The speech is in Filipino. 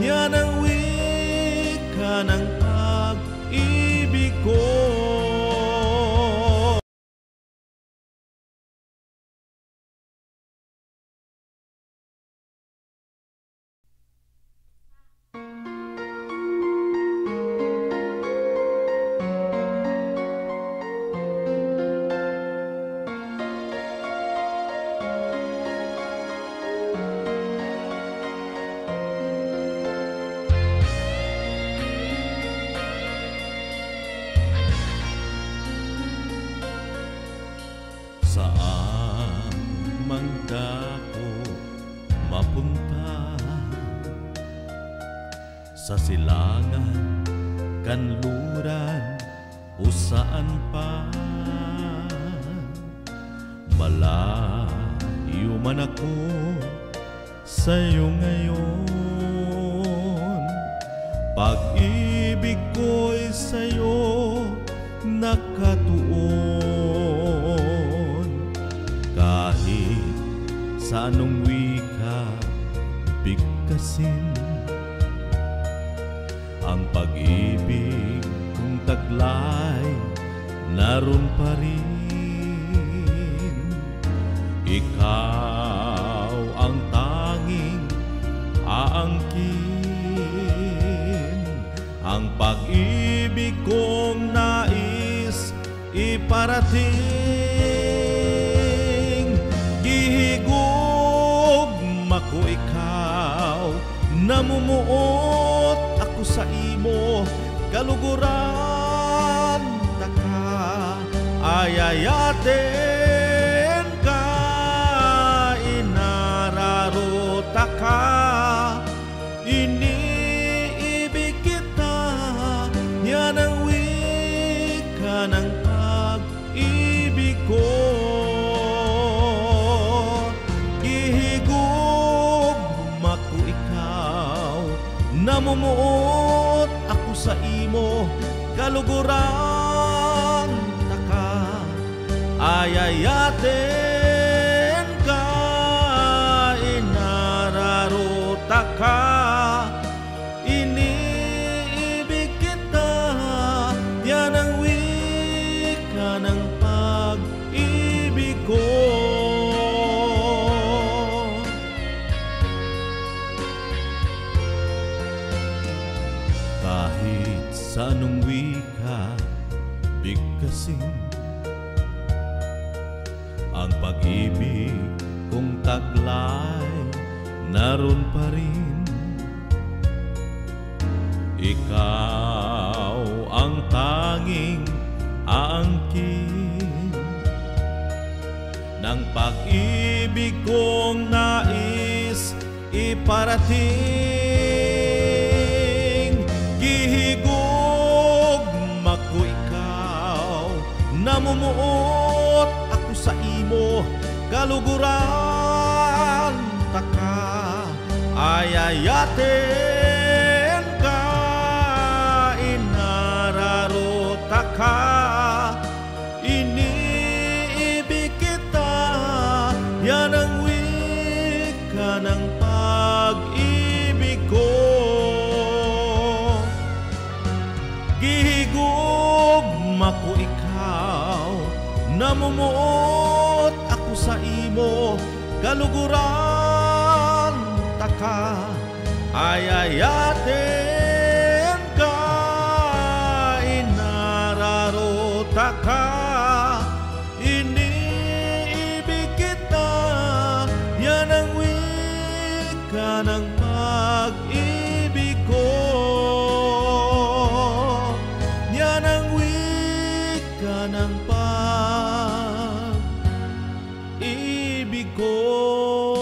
yan ang wika ng pag-ibig ko. Saan man dako mapunta, sa silangan, kanluran, o saan pa, malayo man ako sa'yo ngayon. Pag-ibig ko'y sa'yo nakatuon. Kahit sa anong wika bigkasin, ang pag-ibig kong taglay naroon pa rin. Ikaw ang tanging aangkin, ang pag-ibig kong nais iparating. Gihigugma ko ikaw, namumuot ako sa imo, kaluguran taka, ayayaten ka, inararota ka, iniibig kita, yan ang wika ng pag-ibig ko. Gihigugma ko ikaw, namumuot ako sa imo, kaluguran taka, ayayaten ka, inararota ka, iniibig kita, yan ang wika ng pag-ibig ko. Kahit sa anong wika bigkasin, ang pag-ibig kong taglay naroon pa rin. Ikaw ang tanging aangkin, ng pag-ibig kong nais iparating. Gihigugma ko ikaw, namumuot ako sa imo, kaluguran taka, ayayaten ka, inararota ka, iniibig kita, yan ang wika ng pag-ibig ko. Gihigugma ko ikaw, namumuot ako sa imo, kaluguran taka, ayayaten ka, inararota ka, iniibig kita, yan ang wika ng pag-ibig ko. Yan ang wika ng pag-ibig ko.